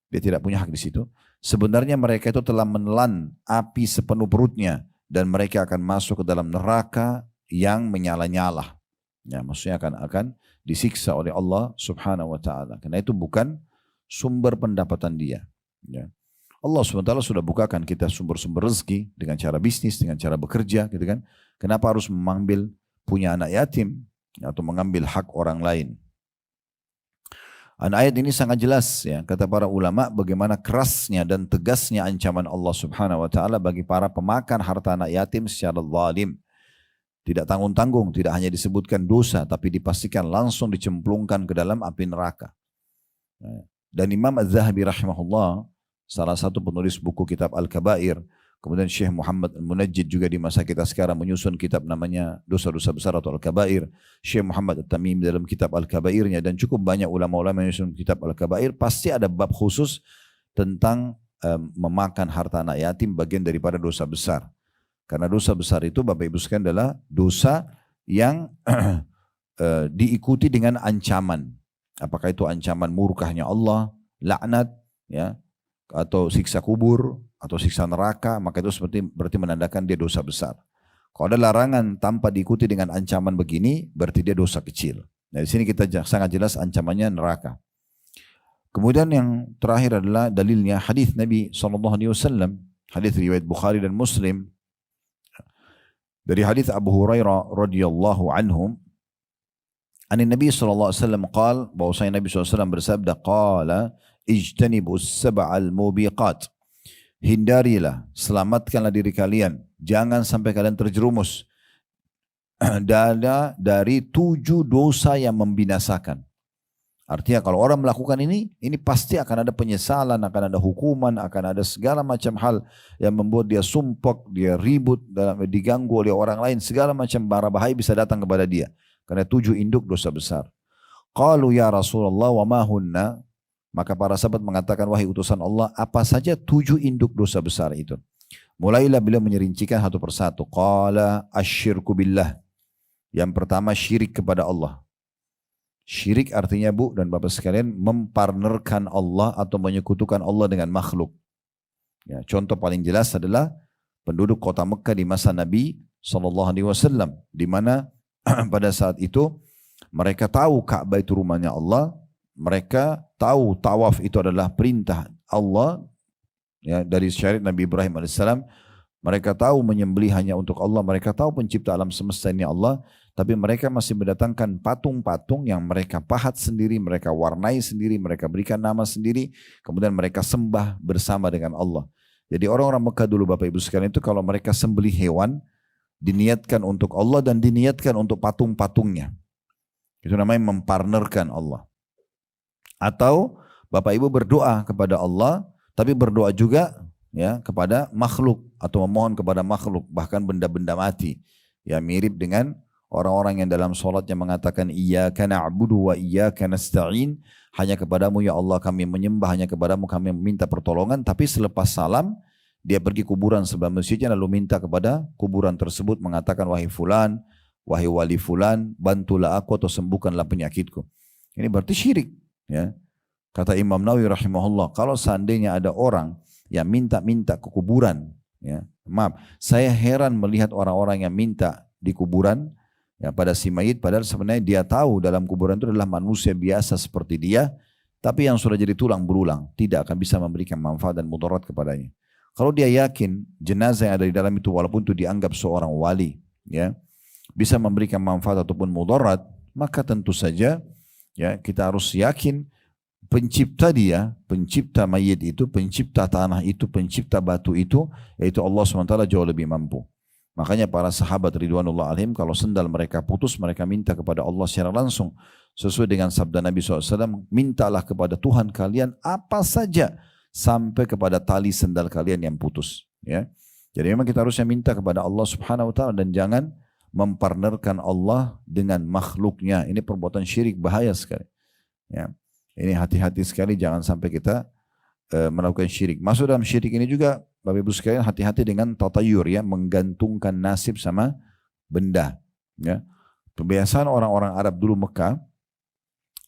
dia tidak punya hak di situ. Sebenarnya mereka itu telah menelan api sepenuh perutnya dan mereka akan masuk ke dalam neraka yang menyala-nyala. Ya, maksudnya akan disiksa oleh Allah Subhanahu wa taala. Karena itu bukan sumber pendapatan dia. Ya. Allah SWT sudah bukakan kita sumber-sumber rezeki dengan cara bisnis, dengan cara bekerja, gitu kan? Kenapa harus mengambil punya anak yatim atau mengambil hak orang lain? Dan ayat ini sangat jelas ya, kata para ulama bagaimana kerasnya dan tegasnya ancaman Allah Subhanahu wa taala bagi para pemakan harta anak yatim secara zalim. Tidak tanggung-tanggung, tidak hanya disebutkan dosa tapi dipastikan langsung dicemplungkan ke dalam api neraka. Dan Imam Az-Zahabi rahimahullah, salah satu penulis buku kitab Al-Kabair, kemudian Syekh Muhammad Al-Munajjid juga di masa kita sekarang menyusun kitab namanya Dosa-Dosa Besar atau Al-Kabair. Syekh Muhammad At-Tamimi dalam kitab Al-Kabairnya, dan cukup banyak ulama-ulama yang menyusun kitab Al-Kabair, pasti ada bab khusus tentang memakan harta anak yatim, bagian daripada dosa besar. Karena dosa besar itu Bapak Ibu sekalian adalah dosa yang diikuti dengan ancaman. Apakah itu ancaman murkahnya Allah, laknat, ya, atau siksa kubur, atau siksa neraka, maka itu berarti menandakan dia dosa besar. Kalau ada larangan tanpa diikuti dengan ancaman begini, berarti dia dosa kecil. Nah, di sini kita sangat jelas ancamannya neraka. Kemudian yang terakhir adalah dalilnya hadis Nabi SAW, hadis riwayat Bukhari dan Muslim, dari hadis Abu Hurairah radhiyallahu anhu, Ani Nabi SAW qal, bahwasanya Nabi SAW bersabda, qala ijtanibus sab'al mubiqat. Hindarilah, selamatkanlah diri kalian, jangan sampai kalian terjerumus dari 7 dosa yang membinasakan. Artinya kalau orang melakukan ini pasti akan ada penyesalan, akan ada hukuman, akan ada segala macam hal yang membuat dia sumpek, dia ribut, diganggu oleh orang lain, segala macam bara bahaya bisa datang kepada dia. Karena 7 induk dosa besar. Qalu ya Rasulullah wa ma hunna? Maka para sahabat mengatakan, wahai utusan Allah, apa saja 7 induk dosa besar itu? Mulailah beliau menyerincikan satu persatu. Qala asyirku billah. Yang pertama syirik kepada Allah. Syirik artinya dan bapak sekalian, mempartnerkan Allah atau menyekutukan Allah dengan makhluk. Ya, contoh paling jelas adalah penduduk kota Mekah di masa Nabi SAW. Di mana pada saat itu mereka tahu Ka'bah itu rumahnya Allah. Mereka tahu tawaf itu adalah perintah Allah, ya, dari syariat Nabi Ibrahim AS. Mereka tahu menyembelih hanya untuk Allah. Mereka tahu pencipta alam semesta ini Allah. Tapi mereka masih mendatangkan patung-patung yang mereka pahat sendiri, mereka warnai sendiri, mereka berikan nama sendiri. Kemudian mereka sembah bersama dengan Allah. Jadi orang-orang Mekah dulu Bapak Ibu sekalian itu kalau mereka sembelih hewan, diniatkan untuk Allah dan diniatkan untuk patung-patungnya. Itu namanya mempartnerkan Allah. Atau Bapak Ibu berdoa kepada Allah, tapi berdoa juga ya kepada makhluk atau memohon kepada makhluk, bahkan benda-benda mati. Ya mirip dengan orang-orang yang dalam sholatnya mengatakan iyyaka na'budu wa iyyaka nasta'in, hanya kepadamu ya Allah kami menyembah, hanya kepadamu kami meminta pertolongan. Tapi selepas salam dia pergi kuburan sebelah masjidnya lalu minta kepada kuburan tersebut mengatakan wahai fulan, wahai wali fulan, bantulah aku atau sembuhkanlah penyakitku. Ini berarti syirik. Ya. Kata Imam Nawawi rahimahullah, kalau seandainya ada orang yang minta-minta ke kuburan, ya, maaf, saya heran melihat orang-orang yang minta di kuburan ya, pada si mayit, padahal sebenarnya dia tahu dalam kuburan itu adalah manusia biasa seperti dia, tapi yang sudah jadi tulang berulang, tidak akan bisa memberikan manfaat dan mudarat kepadanya. Kalau dia yakin jenazah yang ada di dalam itu walaupun itu dianggap seorang wali, ya, bisa memberikan manfaat ataupun mudarat, maka tentu saja ya kita harus yakin pencipta dia, pencipta mayit itu, pencipta tanah itu, pencipta batu itu, yaitu Allah SWT jauh lebih mampu. Makanya para sahabat ridwanullah alaihim kalau sendal mereka putus, mereka minta kepada Allah secara langsung. Sesuai dengan sabda Nabi SAW, mintalah kepada Tuhan kalian apa saja sampai kepada tali sendal kalian yang putus. Ya. Jadi memang kita harusnya minta kepada Allah Subhanahu Wa Taala dan jangan mempartnerkan Allah dengan makhluknya. Ini perbuatan syirik bahaya sekali. Ya. Ini hati-hati sekali jangan sampai kita melakukan syirik. Masuk dalam syirik ini juga Bapak Ibu sekalian hati-hati dengan tatayur ya, menggantungkan nasib sama benda. Ya. Kebiasaan orang-orang Arab dulu Mekah,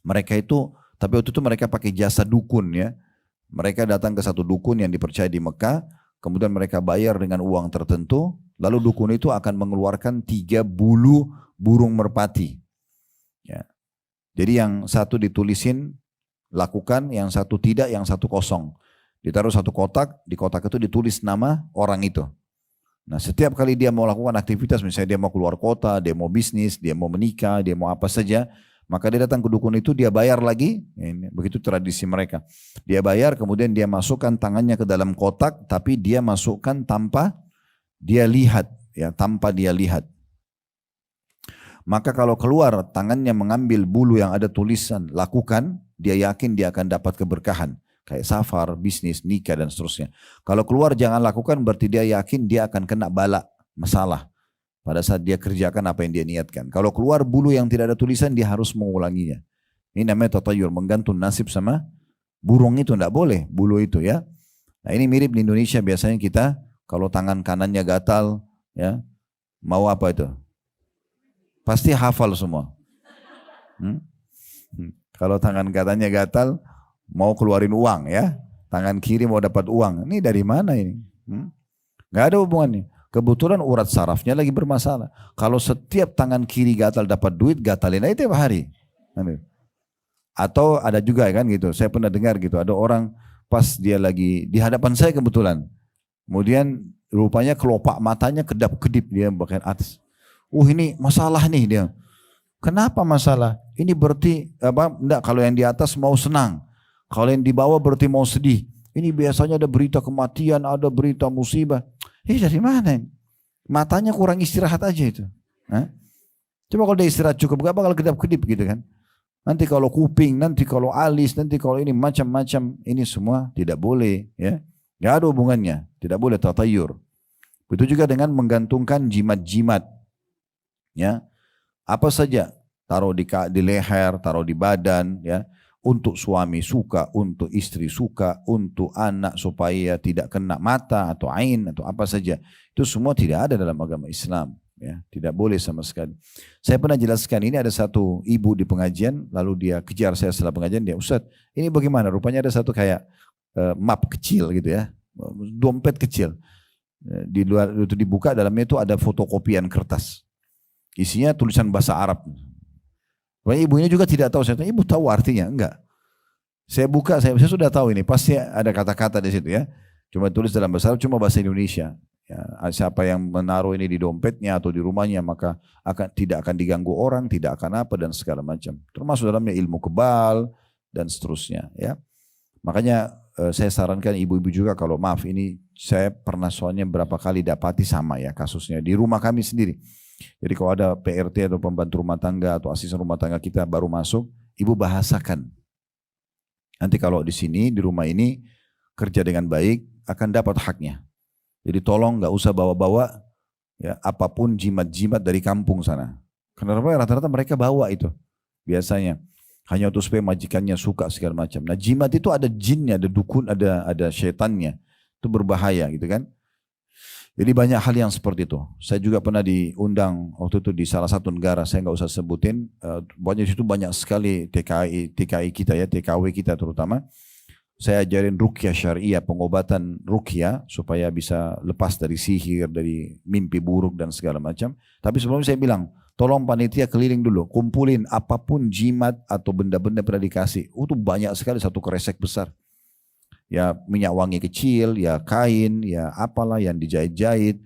mereka itu, tapi waktu itu mereka pakai jasa dukun ya. Mereka datang ke satu dukun yang dipercaya di Mekah, kemudian mereka bayar dengan uang tertentu, lalu dukun itu akan mengeluarkan 3 bulu burung merpati. Ya. Jadi yang satu ditulisin lakukan, yang satu tidak, yang satu kosong. Ditaruh satu kotak, di kotak itu ditulis nama orang itu. Nah setiap kali dia mau lakukan aktivitas, misalnya dia mau keluar kota, dia mau bisnis, dia mau menikah, dia mau apa saja, maka dia datang ke dukun itu, dia bayar lagi, ini, begitu tradisi mereka. Dia bayar, kemudian dia masukkan tangannya ke dalam kotak, tapi dia masukkan tanpa dia lihat, ya, tanpa dia lihat. Maka kalau keluar tangannya mengambil bulu yang ada tulisan lakukan, dia yakin dia akan dapat keberkahan. Kayak safar, bisnis, nikah dan seterusnya. Kalau keluar jangan lakukan berarti dia yakin dia akan kena bala, masalah. Pada saat dia kerjakan apa yang dia niatkan. Kalau keluar bulu yang tidak ada tulisan dia harus mengulanginya. Ini namanya tatayur, menggantung nasib sama burung itu. Tidak boleh bulu itu ya. Nah ini mirip di Indonesia biasanya kita kalau tangan kanannya gatal, ya mau apa itu? Pasti hafal semua. Kalau tangan kanannya gatal, mau keluarin uang ya, tangan kiri mau dapat uang. Ini dari mana ini? Gak ada hubungannya. Kebetulan urat sarafnya lagi bermasalah. Kalau setiap tangan kiri gatal dapat duit, gatalin aja tiap hari. Atau ada juga kan gitu, saya pernah dengar gitu, ada orang pas dia lagi di hadapan saya kebetulan. Kemudian rupanya kelopak matanya kedap-kedip dia bahkan atas. Ini masalah nih dia. Kenapa masalah? Ini berarti apa? Enggak, kalau yang di atas mau senang. Kalau yang di bawah berarti mau sedih. Ini biasanya ada berita kematian, ada berita musibah. Dari mana ini? Matanya kurang istirahat aja itu. Hah? Coba kalau dia istirahat cukup, gak bakal kedap-kedip gitu kan. Nanti kalau kuping, nanti kalau alis, nanti kalau ini macam-macam. Ini semua tidak boleh. Ya, gak ada hubungannya. Tidak boleh tatayur. Begitu juga dengan menggantungkan jimat-jimat. Ya, apa saja, taruh di leher, taruh di badan, ya, untuk suami suka, untuk istri suka, untuk anak supaya tidak kena mata atau ain atau apa saja. Itu semua tidak ada dalam agama Islam, ya, tidak boleh sama sekali. Saya pernah jelaskan ini, ada satu ibu di pengajian, lalu dia kejar saya setelah pengajian, dia, Ustaz, ini bagaimana? Rupanya ada satu kayak map kecil gitu ya, dompet kecil. Di luar itu dibuka, dalamnya itu ada fotokopian kertas. Isinya tulisan bahasa Arab. Ibunya juga tidak tahu. Saya tanya, ibu tahu artinya? Enggak. Saya buka, saya sudah tahu ini. Pasti ada kata-kata di situ ya. Cuma tulis dalam bahasa Arab, cuma bahasa Indonesia. Ya, siapa yang menaruh ini di dompetnya atau di rumahnya, maka tidak akan diganggu orang, tidak akan apa dan segala macam. Termasuk dalamnya ilmu kebal dan seterusnya. Ya, makanya saya sarankan ibu-ibu juga, kalau maaf ini saya pernah soalnya berapa kali dapati sama ya kasusnya di rumah kami sendiri. Jadi kalau ada PRT atau pembantu rumah tangga atau asisten rumah tangga kita baru masuk, ibu bahasakan. Nanti kalau di sini, di rumah ini, kerja dengan baik, akan dapat haknya. Jadi tolong nggak usah bawa-bawa ya apapun jimat-jimat dari kampung sana. Kenapa? Rata-rata mereka bawa itu biasanya. Hanya untuk supaya majikannya suka segala macam. Nah jimat itu ada jinnya, ada dukun, ada syaitannya. Itu berbahaya gitu kan. Jadi banyak hal yang seperti itu. Saya juga pernah diundang waktu itu di salah satu negara, saya nggak usah sebutin. Pokoknya di situ banyak sekali TKI kita ya, TKW kita terutama. Saya ajarin ruqyah syariah, pengobatan ruqyah supaya bisa lepas dari sihir, dari mimpi buruk dan segala macam. Tapi sebelumnya saya bilang, tolong panitia keliling dulu, kumpulin apapun jimat atau benda-benda pernah dikasih. Itu banyak sekali, satu kresek besar. Ya minyak wangi kecil, ya kain, ya apalah yang dijahit-jahit,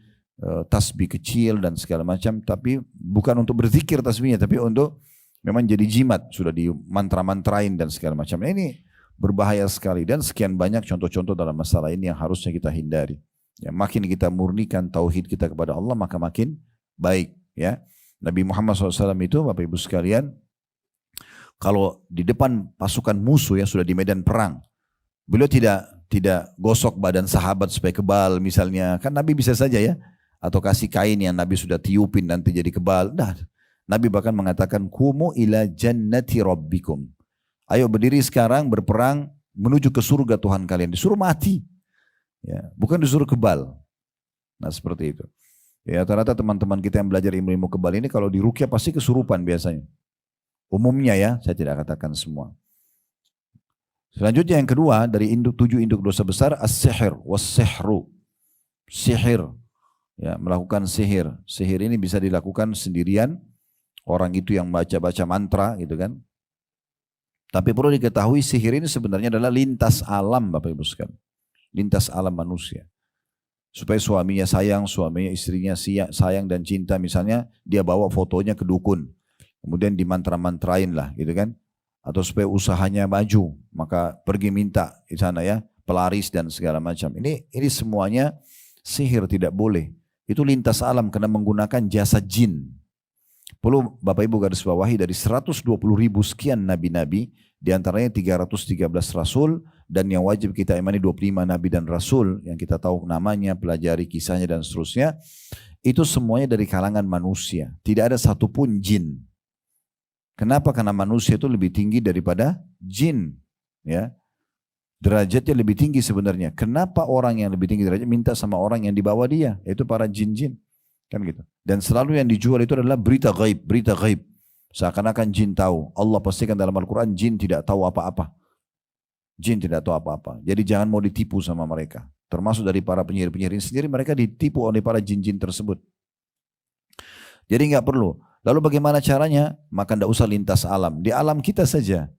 tasbih kecil dan segala macam. Tapi bukan untuk berzikir tasbihnya, tapi untuk memang jadi jimat, sudah di mantra-mantrain dan segala macam. Nah, ini berbahaya sekali dan sekian banyak contoh-contoh dalam masalah ini yang harusnya kita hindari. Ya, makin kita murnikan tauhid kita kepada Allah, maka makin baik. Ya, Nabi Muhammad SAW itu, Bapak Ibu sekalian, kalau di depan pasukan musuh yang sudah di medan perang, beliau tidak gosok badan sahabat supaya kebal misalnya. Kan Nabi bisa saja ya. Atau kasih kain yang Nabi sudah tiupin nanti jadi kebal. Nah, Nabi bahkan mengatakan, Kumu ila jannati rabbikum. Ayo berdiri sekarang berperang menuju ke surga Tuhan kalian. Disuruh mati. Ya, bukan disuruh kebal. Nah seperti itu. Ya, rata-rata teman-teman kita yang belajar ilmu-ilmu kebal ini kalau di ruqyah pasti kesurupan biasanya. Umumnya ya, saya tidak katakan semua. Selanjutnya yang kedua dari 7 induk dosa besar, as-sihir was-sihru. Sihir, ya, melakukan sihir. Sihir ini bisa dilakukan sendirian, orang itu yang baca-baca mantra gitu kan. Tapi perlu diketahui sihir ini sebenarnya adalah lintas alam Bapak Ibu sekalian. Lintas alam manusia. Supaya suaminya sayang, suaminya istrinya sayang dan cinta, misalnya dia bawa fotonya ke dukun. Kemudian dimantra-mantrain lah gitu kan. Atau supaya usahanya maju, maka pergi minta di sana ya, pelaris dan segala macam. Ini semuanya sihir, tidak boleh. Itu lintas alam karena menggunakan jasa jin. Perlu Bapak Ibu garis bawahi, dari 120.000 sekian nabi-nabi, diantaranya 313 rasul, dan yang wajib kita imani 25 nabi dan rasul, yang kita tahu namanya, pelajari kisahnya dan seterusnya. Itu semuanya dari kalangan manusia, tidak ada satupun jin. Kenapa? Karena manusia itu lebih tinggi daripada jin, ya. Derajatnya lebih tinggi sebenarnya. Kenapa orang yang lebih tinggi derajat minta sama orang yang di bawah dia, yaitu para jin-jin, kan gitu. Dan selalu yang dijual itu adalah berita gaib, berita gaib. Seakan-akan jin tahu. Allah pastikan dalam Al-Quran, jin tidak tahu apa-apa. Jin tidak tahu apa-apa. Jadi jangan mau ditipu sama mereka. Termasuk dari para penyihir-penyihir sendiri, mereka ditipu oleh para jin-jin tersebut. Jadi nggak perlu. Lalu bagaimana caranya? Maka tidak usah lintas alam. Di alam kita saja.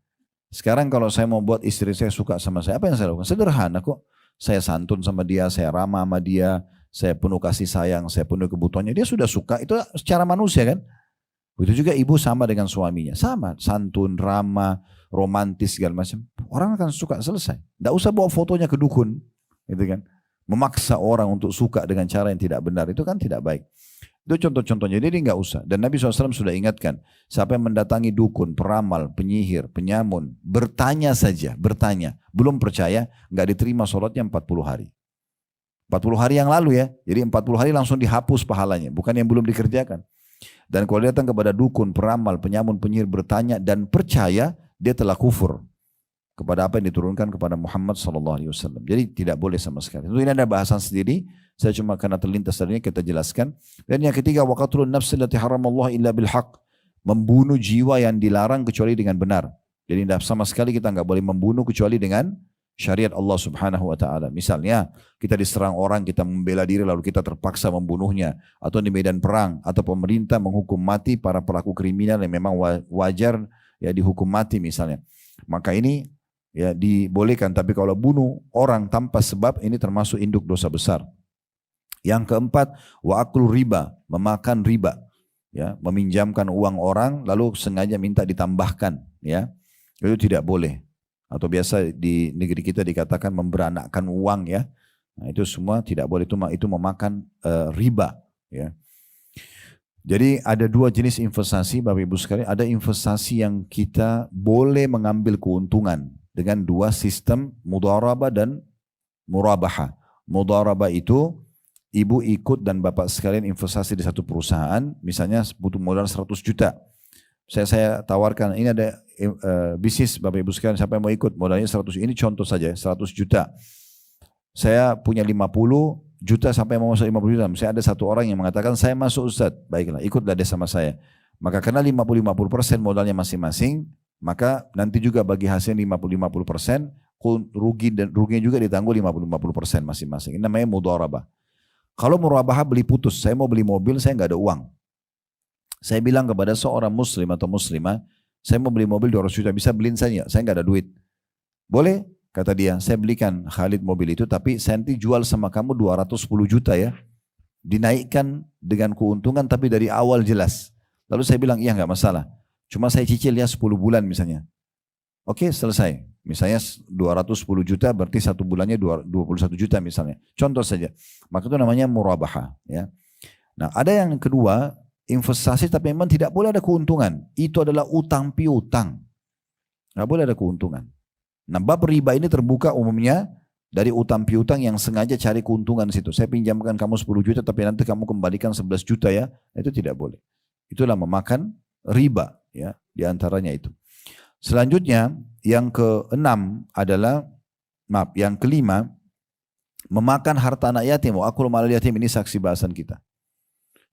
Sekarang kalau saya mau buat istri saya suka sama saya, apa yang saya lakukan? Sederhana kok. Saya santun sama dia, saya ramah sama dia, saya penuh kasih sayang, saya penuh kebutuhannya. Dia sudah suka, itu secara manusia kan. Begitu juga ibu sama dengan suaminya. Sama, santun, ramah, romantis segala macam. Orang akan suka, selesai. Tidak usah bawa fotonya ke dukun. Gitu kan. Memaksa orang untuk suka dengan cara yang tidak benar. Itu kan tidak baik. Itu contoh-contohnya. Jadi nggak usah. Dan Nabi SAW sudah ingatkan. Siapa yang mendatangi dukun, peramal, penyihir, penyamun. Bertanya saja. Bertanya. Belum percaya. Nggak diterima sholatnya 40 hari. 40 hari yang lalu ya. Jadi 40 hari langsung dihapus pahalanya. Bukan yang belum dikerjakan. Dan kalau datang kepada dukun, peramal, penyamun, penyihir bertanya dan percaya, dia telah kufur kepada apa yang diturunkan kepada Muhammad SAW. Jadi tidak boleh sama sekali. Tentu ini ada bahasan sendiri. Saya cuma karena terlintas tadinya kita jelaskan. Dan yang ketiga, waqatlun nafsi allati haramallahu illa bilhaq. Membunuh jiwa yang dilarang kecuali dengan benar. Jadi sama sekali kita nggak boleh membunuh kecuali dengan syariat Allah Subhanahu wa taala. Misalnya kita diserang orang, kita membela diri lalu kita terpaksa membunuhnya, atau di medan perang, atau pemerintah menghukum mati para pelaku kriminal yang memang wajar ya dihukum mati misalnya. Maka ini ya dibolehkan, tapi kalau bunuh orang tanpa sebab ini termasuk induk dosa besar. Yang keempat, wa aklu riba, memakan riba. Ya, meminjamkan uang orang lalu sengaja minta ditambahkan, ya. Itu tidak boleh. Atau biasa di negeri kita dikatakan memberanakkan uang, ya. Nah, itu semua tidak boleh, itu memakan riba, ya. Jadi ada dua jenis investasi Bapak Ibu sekalian. Ada investasi yang kita boleh mengambil keuntungan dengan dua sistem, mudharabah dan murabaha. Mudharabah itu ibu ikut dan bapak sekalian investasi di satu perusahaan, misalnya butuh modal 100 juta. Saya tawarkan, ini ada bisnis Bapak Ibu sekalian, siapa yang mau ikut, modalnya 100, ini contoh saja 100 juta. Saya punya 50 juta sampai mau masuk 50 juta. Saya ada satu orang yang mengatakan saya masuk Ustaz, baiklah ikutlah dia sama saya. Maka karena 50-50% modalnya masing-masing, maka nanti juga bagi hasil 50-50%, ruginya juga ditanggung 50-50% masing-masing. Ini namanya mudharabah. Kalau murabahah beli putus, saya mau beli mobil, saya nggak ada uang. Saya bilang kepada seorang muslim atau muslimah, saya mau beli mobil 200 juta, bisa beliin saya nggak ada duit. Boleh, kata dia, saya belikan Khalid mobil itu, tapi saya nanti jual sama kamu 210 juta ya. Dinaikkan dengan keuntungan, tapi dari awal jelas. Lalu saya bilang, iya nggak masalah. Cuma saya cicil ya 10 bulan misalnya. Oke, selesai. Misalnya 210 juta, berarti satu bulannya 21 juta misalnya. Contoh saja. Maka itu namanya murabaha. Ya. Nah, ada yang kedua, investasi tapi memang tidak boleh ada keuntungan. Itu adalah utang piutang. Nggak boleh ada keuntungan. Nah, bab riba ini terbuka umumnya dari utang piutang yang sengaja cari keuntungan di situ. Saya pinjamkan kamu 10 juta tapi nanti kamu kembalikan 11 juta ya. Itu tidak boleh. Itulah memakan riba ya, di antaranya itu. Selanjutnya yang keenam adalah, yang kelima, memakan harta anak yatim. Wa akulu malal yatim, ini saksi bahasan kita.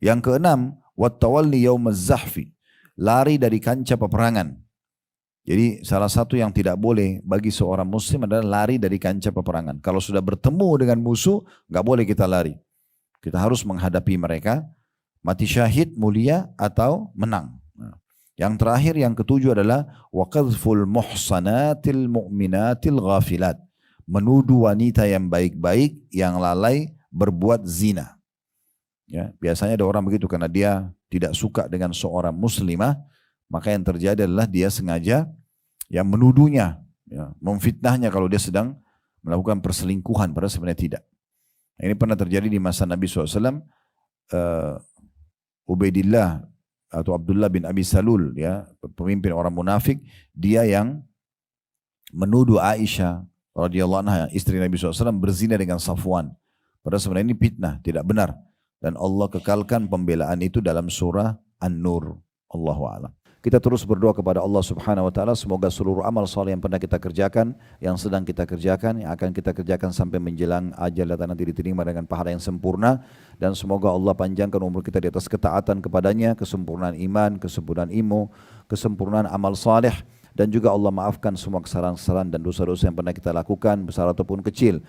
Yang keenam, wattawalli yaumaz zahfi, lari dari kancah peperangan. Jadi salah satu yang tidak boleh bagi seorang muslim adalah lari dari kancah peperangan. Kalau sudah bertemu dengan musuh, nggak boleh kita lari. Kita harus menghadapi mereka, mati syahid, mulia atau menang. Yang terakhir, yang ketujuh adalah waqadhful muhsanatil mu'minatil ghafilat, menuduh wanita yang baik-baik yang lalai berbuat zina. Ya, biasanya ada orang begitu karena dia tidak suka dengan seorang muslimah, maka yang terjadi adalah dia sengaja yang menuduhnya, ya, memfitnahnya kalau dia sedang melakukan perselingkuhan, padahal sebenarnya tidak. Ini pernah terjadi di masa Nabi SAW. Ubaidillah atau Abdullah bin Abi Salul, ya, pemimpin orang munafik, dia yang menuduh Aisyah radhiyallahu anha, istri Nabi SAW, berzina dengan Safwan. Padahal sebenarnya ini fitnah, tidak benar. Dan Allah kekalkan pembelaan itu dalam surah An-Nur. Allahu a'lam. Kita terus berdoa kepada Allah Subhanahu wa taala, semoga seluruh amal saleh yang pernah kita kerjakan, yang sedang kita kerjakan, yang akan kita kerjakan sampai menjelang ajal datang nanti diterima dengan pahala yang sempurna, dan semoga Allah panjangkan umur kita di atas ketaatan kepadanya, kesempurnaan iman, kesempurnaan ilmu, kesempurnaan amal saleh, dan juga Allah maafkan semua kesalahan-kesalahan dan dosa-dosa yang pernah kita lakukan, besar ataupun kecil.